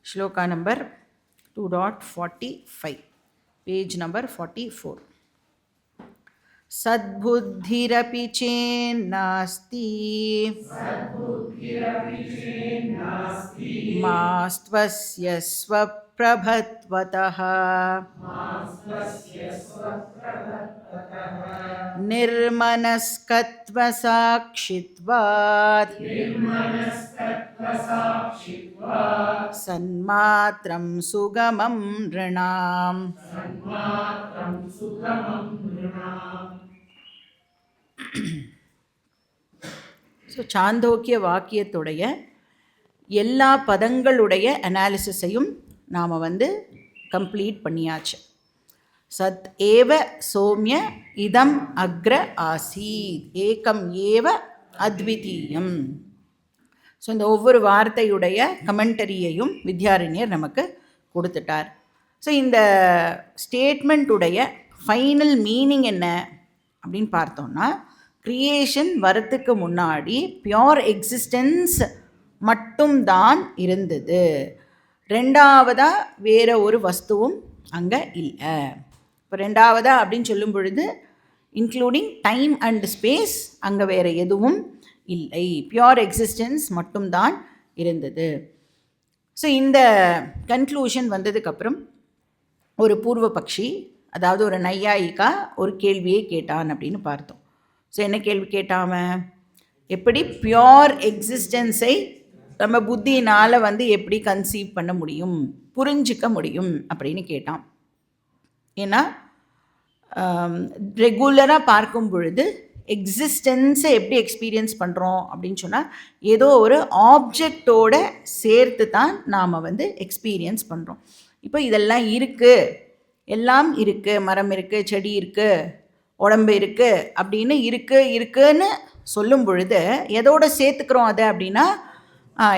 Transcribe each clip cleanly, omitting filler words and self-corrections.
Shloka number 2.45, page number 44. Sadbuddhirapi cennasti mastvasya svaprabhatvatah nirmanaskatva sakshitvat sanmatram sugamam nrinam. So சாந்தோக்கிய வாக்கியத்துடைய எல்லா பதங்களுடைய அனாலிசிஸையும் நாம் கம்ப்ளீட் பண்ணியாச்சு. சத் ஏவ சோம்ய இதம் அக்ர ஆசீத் ஏகம் ஏவ அத்விதீயம். ஸோ இந்த ஒவ்வொரு வார்த்தையுடைய கமெண்டரியையும் வித்யாரண்யர் நமக்கு கொடுத்துட்டார். ஸோ இந்த ஸ்டேட்மெண்ட்டுடைய ஃபைனல் மீனிங் என்ன அப்படின்னு பார்த்தோம்னா, கிரியேஷன் வரத்துக்கு முன்னாடி பியோர் எக்ஸிஸ்டன்ஸ் மட்டும்தான் இருந்தது, ரெண்டாவதாக வேறு ஒரு வஸ்துவும் அங்கே இல்லை. இப்போ ரெண்டாவதா அப்படின்னு சொல்லும் பொழுது இன்க்ளூடிங் டைம் அண்ட் ஸ்பேஸ் அங்கே வேறு எதுவும் இல்லை, பியோர் எக்ஸிஸ்டன்ஸ் மட்டும்தான் இருந்தது. ஸோ இந்த கன்க்ளூஷன் வந்ததுக்கப்புறம் ஒரு பூர்வ பக்ஷி, அதாவது ஒரு நையாயிக்கா ஒரு கேள்வியை கேட்டான் அப்படின்னு பார்த்தோம். ஸோ என்ன கேள்வி கேட்டாம, எப்படி பியோர் எக்ஸிஸ்டன்ஸை நம்ம புத்தியினால் எப்படி கன்சீவ் பண்ண முடியும், புரிஞ்சிக்க முடியும் அப்படின்னு கேட்டான். ஏன்னா ரெகுலராக பார்க்கும் பொழுது எக்ஸிஸ்டன்ஸை எப்படி எக்ஸ்பீரியன்ஸ் பண்ணுறோம் அப்படின்னு சொன்னால், ஏதோ ஒரு ஆப்ஜெக்டோட சேர்த்து தான் நாம் எக்ஸ்பீரியன்ஸ் பண்ணுறோம். இப்போ இதெல்லாம் இருக்குது, எல்லாம் இருக்குது, மரம் இருக்குது, செடி இருக்குது, உடம்பு இருக்குது அப்படின்னு இருக்குன்னு சொல்லும் பொழுது எதோடு சேர்த்துக்கிறோம் அதை அப்படின்னா,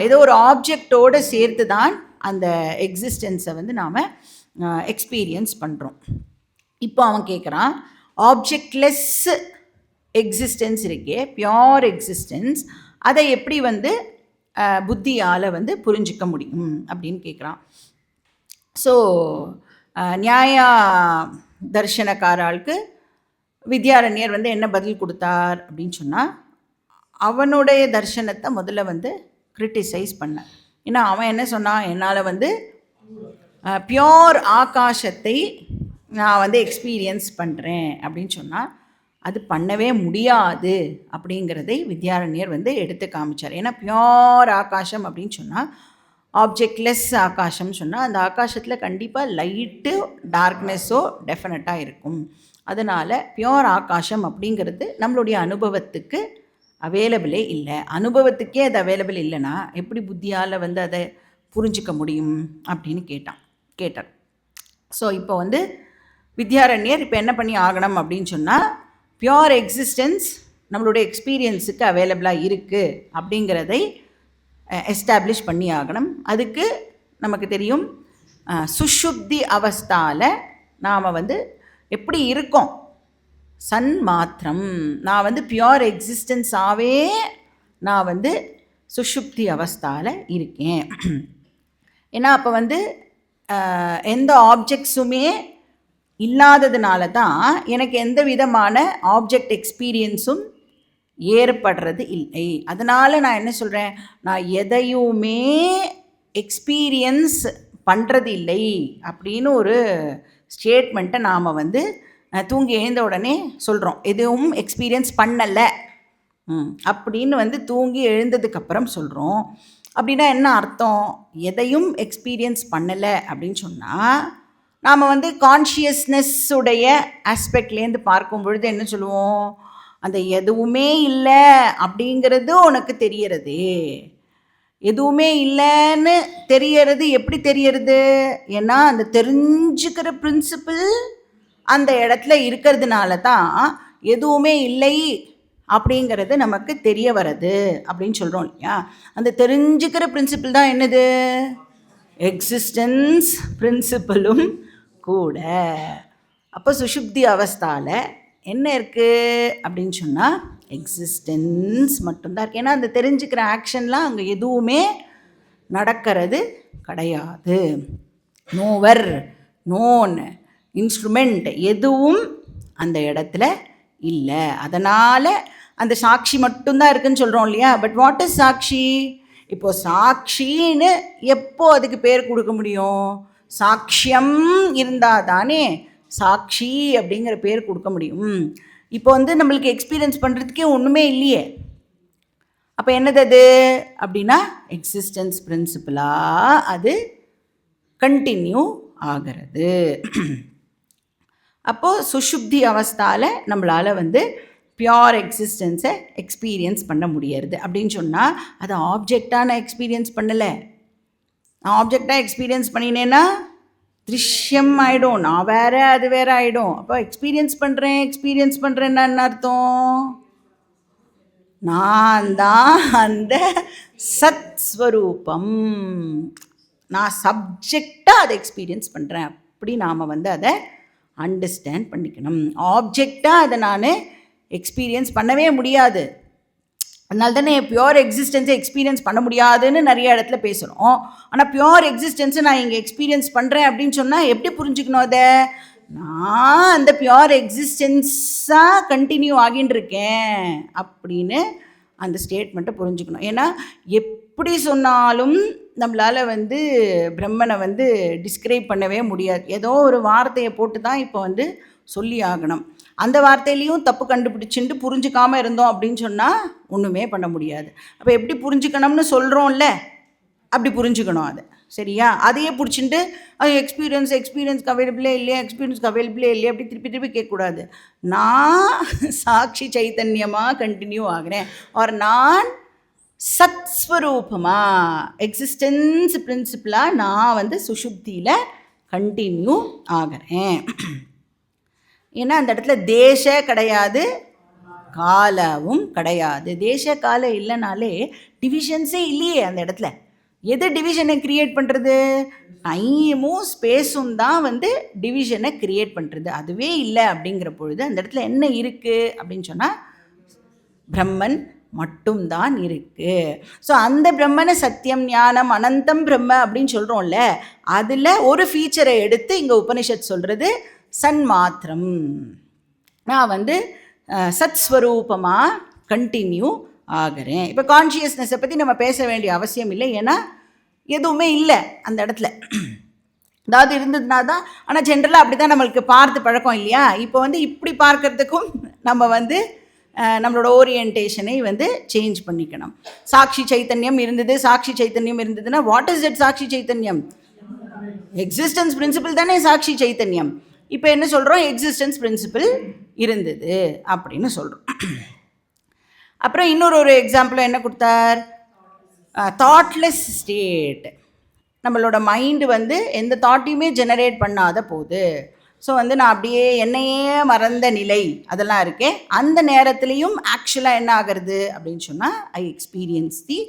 ஏதோ ஒரு ஆப்ஜெக்டோடு சேர்த்து தான் அந்த எக்ஸிஸ்டன்ஸை நாம் எக்ஸ்பீரியன்ஸ் பண்ணுறோம். இப்போ அவன் கேட்குறான், ஆப்ஜெக்ட்லெஸ் எக்ஸிஸ்டன்ஸ் இருக்கே, பியோர் எக்ஸிஸ்டன்ஸ், அதை எப்படி புத்தியால் புரிஞ்சிக்க முடியும் அப்படின்னு கேட்குறான். ஸோ நியாயா தர்ஷனக்காராளுக்கு வித்யாரண்யர் என்ன பதில் கொடுத்தார் அப்படின்னு சொன்னால், அவனுடைய தர்ஷனத்தை முதல்ல கிரிட்டிசைஸ் பண்ண. ஏன்னா அவன் என்ன சொன்னான், என்னால் பியோர் ஆகாசத்தை நான் எக்ஸ்பீரியன்ஸ் பண்ணுறேன் அப்படின்னு சொன்னால் அது பண்ணவே முடியாது அப்படிங்கிறதை வித்யாரண்யர் எடுத்து காமிச்சார். ஏன்னா பியோர் ஆகாசம் அப்படின்னு சொன்னால், ஆப்ஜெக்ட்லெஸ் ஆகாசம் சொன்னால், அந்த ஆகாசத்தில் கண்டிப்பாக லைட்டு டார்க்னஸோ டெஃபினட்டாக இருக்கும். அதனால் பியோர் ஆகாசம் அப்படிங்கிறது நம்மளுடைய அனுபவத்துக்கு அவைலபிளே இல்லை. அனுபவத்துக்கே அது அவைலபிள் இல்லைன்னா எப்படி புத்தியால் அதை புரிஞ்சிக்க முடியும் அப்படின்னு கேட்டார். ஸோ இப்போ வித்யாரண்யர் இப்போ என்ன பண்ணி ஆகணும் அப்படின்னு சொன்னால், பியோர் எக்ஸிஸ்டன்ஸ் நம்மளுடைய எக்ஸ்பீரியன்ஸுக்கு அவைலபிளாக இருக்குது அப்படிங்கிறதை எஸ்டாப்ளிஷ் பண்ணி ஆகணும். அதுக்கு நமக்கு தெரியும், சுஷுப்தி அவஸ்தாவில் நாம் எப்படி இருக்கோம், சன் மாத்திரம், நான் பியோர் எக்ஸிஸ்டன்ஸாகவே நான் சுஷுப்தி அவஸ்தாவில் இருக்கேன். ஏன்னா அப்போ எந்த ஆப்ஜெக்ட்ஸுமே இல்லாததுனால தான் எனக்கு எந்த விதமான ஆப்ஜெக்ட் எக்ஸ்பீரியன்ஸும் ஏற்படுறது இல்லை. அதனால் நான் என்ன சொல்கிறேன், நான் எதையுமே எக்ஸ்பீரியன்ஸ் பண்ணுறது இல்லை அப்படின்னு ஒரு ஸ்டேட்மெண்ட்டை நாம் தூங்கி எழுந்த உடனே சொல்கிறோம். எதுவும் எக்ஸ்பீரியன்ஸ் பண்ணலை அப்படின்னு தூங்கி எழுந்ததுக்கப்புறம் சொல்கிறோம். அப்படின்னா என்ன அர்த்தம், எதையும் எக்ஸ்பீரியன்ஸ் பண்ணலை அப்படின்னு சொன்னால் நாம் கான்ஷியஸ்னஸ்ஸுடைய ஆஸ்பெக்ட்லேருந்து பார்க்கும் பொழுது என்ன சொல்லுவோம், அந்த எதுவுமே இல்லை அப்படிங்கிறது உனக்கு தெரியறது. எதுவுமே இல்லைன்னு தெரியறது எப்படி தெரியறது, ஏன்னா அந்த தெரிஞ்சுக்கிற பிரின்சிபிள் அந்த இடத்துல இருக்கிறதுனால தான் எதுவுமே இல்லை அப்படிங்கிறது நமக்கு தெரிய வர்றது அப்படின்னு சொல்கிறோம் இல்லையா. அந்த தெரிஞ்சுக்கிற பிரின்சிபிள் தான் என்னது, எக்ஸிஸ்டன்ஸ் பிரின்சிபிளும் கூட. அப்போ சுஷுப்தி அவஸ்தாவில் என்ன இருக்குது அப்படின்னு சொன்னால், எக்ஸிஸ்டன்ஸ் மட்டும்தான் இருக்குது. ஏன்னா அந்த தெரிஞ்சுக்கிற ஆக்ஷன்லாம் அங்கே எதுவுமே நடக்கிறது கிடையாது. நோவர், நோன், இன்ஸ்ட்ருமெண்ட் எதுவும் அந்த இடத்துல இல்லை. அதனால் அந்த சாட்சி மட்டும்தான் இருக்குதுன்னு சொல்கிறோம் இல்லையா. பட் வாட் இஸ் சாட்சி? இப்போது சாட்சின்னு எப்போ அதுக்கு பேர் கொடுக்க முடியும்? சாட்சியம் இருந்தால் தானே சாட்சி அப்படிங்கிற பேர் கொடுக்க முடியும். இப்போ வந்து நம்மளுக்கு எக்ஸ்பீரியன்ஸ் பண்ணுறதுக்கே ஒன்றுமே இல்லையே. அப்போ என்னது அது அப்படின்னா எக்ஸிஸ்டன்ஸ் பிரின்சிபிளாக அது கண்டினியூ ஆகிறது. அப்போது சுஷுப்தி அவஸ்தாவில் நம்மளால் வந்து பியோர் எக்ஸிஸ்டன்ஸை எக்ஸ்பீரியன்ஸ் பண்ண முடியாது. அப்படின்னு சொன்னால் அது ஆப்ஜெக்டாக நான் எக்ஸ்பீரியன்ஸ் பண்ணலை. நான் ஆப்ஜெக்டாக எக்ஸ்பீரியன்ஸ் பண்ணினேன்னா திருஷ்யம் ஆகிடும், நான் வேறு அது வேறு ஆகிடும். அப்போ எக்ஸ்பீரியன்ஸ் பண்ணுறேன்னா என்ன அர்த்தம்? நான் தான் அந்த சத்ஸ்வரூபம், நான் சப்ஜெக்டாக அதை எக்ஸ்பீரியன்ஸ் பண்ணுறேன். அப்படி நாம் வந்து அதை அண்டர்ஸ்டாண்ட் பண்ணிக்கணும். ஆப்ஜெக்டாக அதை நான் எக்ஸ்பீரியன்ஸ் பண்ணவே முடியாது. அதனால தானே பியோர் எக்ஸிஸ்டன்ஸை எக்ஸ்பீரியன்ஸ் பண்ண முடியாதுன்னு நிறைய இடத்துல பேசுகிறோம். ஆனால் பியோர் எக்ஸிஸ்டன்ஸை நான் இங்கே எக்ஸ்பீரியன்ஸ் பண்ணுறேன் அப்படின்னு சொன்னால் எப்படி புரிஞ்சுக்கணும்? அதை நான் அந்த பியோர் எக்ஸிஸ்டன்ஸாக கண்டினியூ ஆகின்னு இருக்கேன் அப்படின்னு அந்த ஸ்டேட்மெண்ட்டை புரிஞ்சுக்கணும். ஏன்னா எப்படி சொன்னாலும் நம்மளால் வந்து பிரம்மனை வந்து டிஸ்கிரைப் பண்ணவே முடியாது. ஏதோ ஒரு வார்த்தையை போட்டு தான் இப்போ வந்து சொல்லி ஆகணும். அந்த வார்த்தையிலையும் தப்பு கண்டுபிடிச்சிட்டு புரிஞ்சுக்காமல் இருந்தோம் அப்படின்னு சொன்னால் ஒன்றுமே பண்ண முடியாது. அப்போ எப்படி புரிஞ்சுக்கணும்னு சொல்கிறோம்ல, அப்படி புரிஞ்சுக்கணும் அது. சரியா? அதையே பிடிச்சிட்டு அது எக்ஸ்பீரியன்ஸ்க்கு அவைலபிளே இல்லையா அப்படி திருப்பி கேட்கக்கூடாது. நான் சாட்சி சைத்தன்யமாக கண்டினியூ ஆகிறேன், ஒரு நான் சத்ஸ்வரூபமாக எக்ஸிஸ்டன்ஸ் பிரின்சிபிளாக நான் வந்து சுஷுப்தியில் கண்டினியூ ஆகிறேன். ஏன்னா அந்த இடத்துல தேச கிடையாது, காலவும் கிடையாது. தேச காலம் இல்லைனாலே டிவிஷன்ஸே இல்லையே அந்த இடத்துல. எது டிவிஷனை க்ரியேட் பண்ணுறது? டைமும் ஸ்பேஸும் தான் வந்து டிவிஷனை க்ரியேட் பண்ணுறது. அதுவே இல்லை அப்படிங்கிற பொழுது அந்த இடத்துல என்ன இருக்குது அப்படின்னு சொன்னால் பிரம்மன் மட்டும்தான் இருக்குது. ஸோ அந்த பிரம்மனை சத்தியம், ஞானம், அனந்தம் பிரம்ம அப்படின்னு சொல்கிறோம்ல, அதில் ஒரு ஃபீச்சரை எடுத்து இங்கே உபனிஷத் சொல்கிறது சன்மாத்திரம். நான் வந்து சத்ஸ்வரூபமாக கண்டினியூ ஆகிறேன். இப்போ கான்ஷியஸ்னஸை பற்றி நம்ம பேச வேண்டிய அவசியம் இல்லை, ஏன்னா எதுவுமே இல்லை அந்த இடத்துல. அதாவது இருந்ததுனா தான். ஆனால் ஜென்ரலாக அப்படி தான் நம்மளுக்கு பார்த்து பழக்கம் இல்லையா. இப்போ வந்து இப்படி பார்க்கறதுக்கும் நம்ம வந்து நம்மளோட ஓரியன்டேஷனை வந்து சேஞ்ச் பண்ணிக்கணும். சாட்சி சைத்தன்யம் இருந்ததுன்னா வாட் இஸ் தட் சாட்சி சைத்தன்யம்? எக்ஸிஸ்டன்ஸ் பிரின்சிபிள் தானே சாட்சி சைத்தன்யம். இப்போ என்ன சொல்கிறோம்? எக்ஸிஸ்டன்ஸ் பிரின்சிபிள் இருந்தது அப்படின்னு சொல்கிறோம். அப்புறம் இன்னொரு எக்ஸாம்பிள் என்ன கொடுத்தார்? Thoughtless state. நம்மளோட மைண்டு வந்து எந்த தாட்டையுமே ஜெனரேட் பண்ணாத போது, ஸோ வந்து நான் அப்படியே என்னையே மறந்த நிலை அதெல்லாம் இருக்கேன். அந்த நேரத்துலையும் ஆக்சுவலாக என்ன ஆகிறது அப்படின்னு சொன்னால் I experience the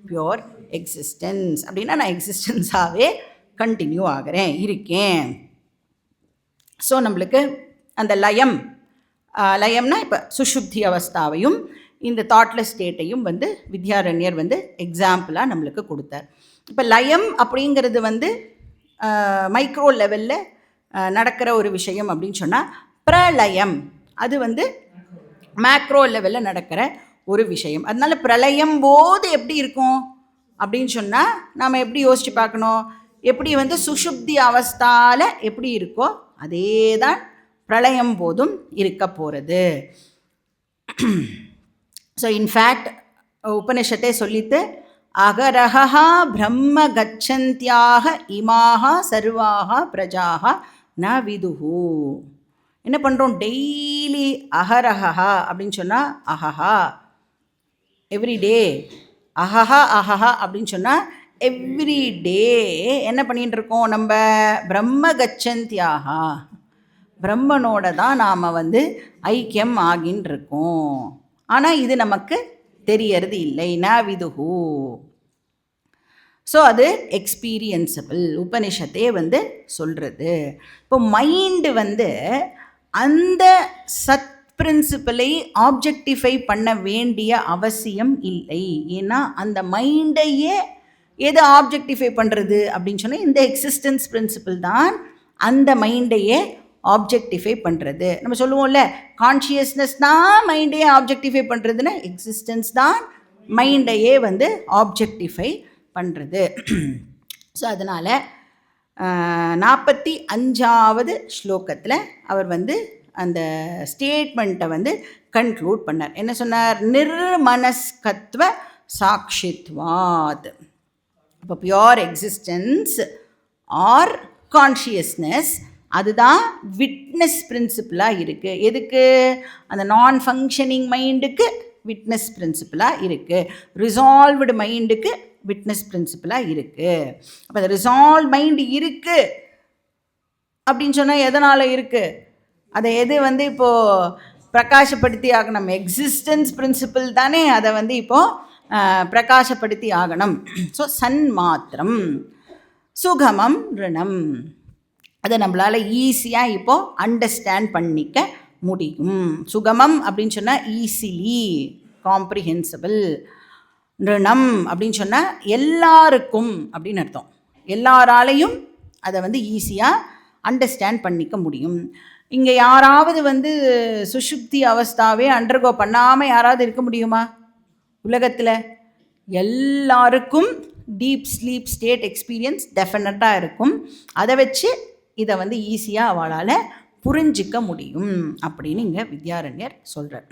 pure existence. அப்படின்னா நான் எக்ஸிஸ்டன்ஸாகவே கண்டினியூ ஆகிறேன், இருக்கேன். ஸோ நம்மளுக்கு அந்த லயம்னா இப்போ சுஷுப்தி அவஸ்தாவையும் இந்த தாட்லெஸ் ஸ்டேட்டையும் வந்து வித்யாரண்யர் வந்து எக்ஸாம்பிளாக நம்மளுக்கு கொடுத்தார். இப்போ லயம் அப்படிங்கிறது வந்து மைக்ரோ லெவலில் நடக்கிற ஒரு விஷயம் அப்படின்னு சொன்னால், பிரளயம் அது வந்து மேக்ரோ லெவலில் நடக்கிற ஒரு விஷயம். அதனால பிரளயம் போது எப்படி இருக்கும் அப்படின்னு சொன்னால் நாம் எப்படி யோசித்து பார்க்கணும்? எப்படி வந்து சுஷுப்தி அவஸ்தாவில் எப்படி இருக்கோ அதே தான் பிரளயம் போதும் இருக்க போகிறது. ஸோ இன்ஃபேக்ட் உபனிஷத்தை சொல்லித்து அகரஹா பிரம்ம கச்சந்தியாக இமாக சர்வாக பிரஜாக ந விதுஹு. என்ன பண்ணுறோம்? டெய்லி அகரஹா அப்படின்னு சொன்னால் அஹஹா எவ்ரிடே, அஹஹா அப்படின்னு சொன்னால் எவ்ரிடே என்ன பண்ணிகிட்டு இருக்கோம்? நம்ம பிரம்ம கச்சந்தியாக பிரம்மனோட தான் நாம் வந்து ஐக்கியம் ஆகின்னு இருக்கோம். ஆனால் இது நமக்கு தெரியறது இல்லை. ந விதுஹு. ஸோ அது எக்ஸ்பீரியன்ஸபிள், உபனிஷத்தே வந்து சொல்கிறது. இப்போ மைண்டு வந்து அந்த சத் பிரின்சிபலை ஆப்ஜெக்டிஃபை பண்ண வேண்டிய அவசியம் இல்லை. ஏன்னா அந்த மைண்டையே எது ஆப்ஜெக்டிஃபை பண்ணுறது அப்படின்னு சொன்னால் இந்த எக்ஸிஸ்டன்ஸ் பிரின்சிபிள் தான் அந்த மைண்டையே ஆப்ஜெக்டிஃபை பண்ணுறது. நம்ம சொல்லுவோம்ல, கான்ஷியஸ்னஸ் தான் மைண்டையே ஆப்ஜெக்டிஃபை பண்ணுறதுன்னு, எக்ஸிஸ்டன்ஸ் தான் மைண்டையே வந்து ஆப்ஜெக்டிஃபை பண்ணுறது. ஸோ அதனால் 45வது ஸ்லோகத்தில் அவர் வந்து அந்த ஸ்டேட்மெண்ட்டை வந்து கன்க்ளூட் பண்ணார். என்ன சொன்னார்? நிர்மனஸ்கத்வ சாட்சித்வாத். இப்போ பியோர் எக்ஸிஸ்டன்ஸ் ஆர் கான்ஷியஸ்னஸ் அதுதான் விட்னஸ் பிரின்சிபிளாக இருக்குது. எதுக்கு? அந்த நான் ஃபங்க்ஷனிங் மைண்டுக்கு விட்னஸ் பிரின்சிபிளாக இருக்குது. ரிசால்வ்டு மைண்டுக்கு விட்னஸ் பிரின்சிபிளாக இருக்குது. அப்போ அந்த ரிசால்வ் மைண்டு இருக்குது அப்படின்னு சொன்னால் எதனால் இருக்குது? அதை எது வந்து இப்போது பிரகாசப்படுத்தி ஆகணும்? எக்ஸிஸ்டன்ஸ் பிரின்சிபிள் தானே அதை வந்து இப்போது பிரகாசப்படுத்தி ஆகணும். ஸோ சன்மாத்திரம் சுகமம் ரிணம் அதை நம்மளால் ஈஸியாக இப்போது அண்டர்ஸ்டாண்ட் பண்ணிக்க முடியும். சுகமம் அப்படின்னு சொன்னால் ஈஸிலி காம்ப்ரிஹென்சிபிள். ரிணம் அப்படின்னு சொன்னால் எல்லாருக்கும் அப்படின்னு அர்த்தம். எல்லாராலையும் அதை வந்து ஈஸியாக அண்டர்ஸ்டாண்ட் பண்ணிக்க முடியும். இங்கே யாராவது வந்து சுஷுப்தி அவஸ்தாவே அண்டர்கோ பண்ணாமல் யாராவது இருக்க முடியுமா உலகத்தில்? எல்லாருக்கும் டீப் ஸ்லீப் ஸ்டேட் எக்ஸ்பீரியன்ஸ் டெஃபினட்டாக இருக்கும். அதை வச்சு இதை வந்து ஈஸியாக அவளால் புரிஞ்சிக்க முடியும் அப்படின்னு இங்கே வித்யாரண்யர் சொல்கிறார்.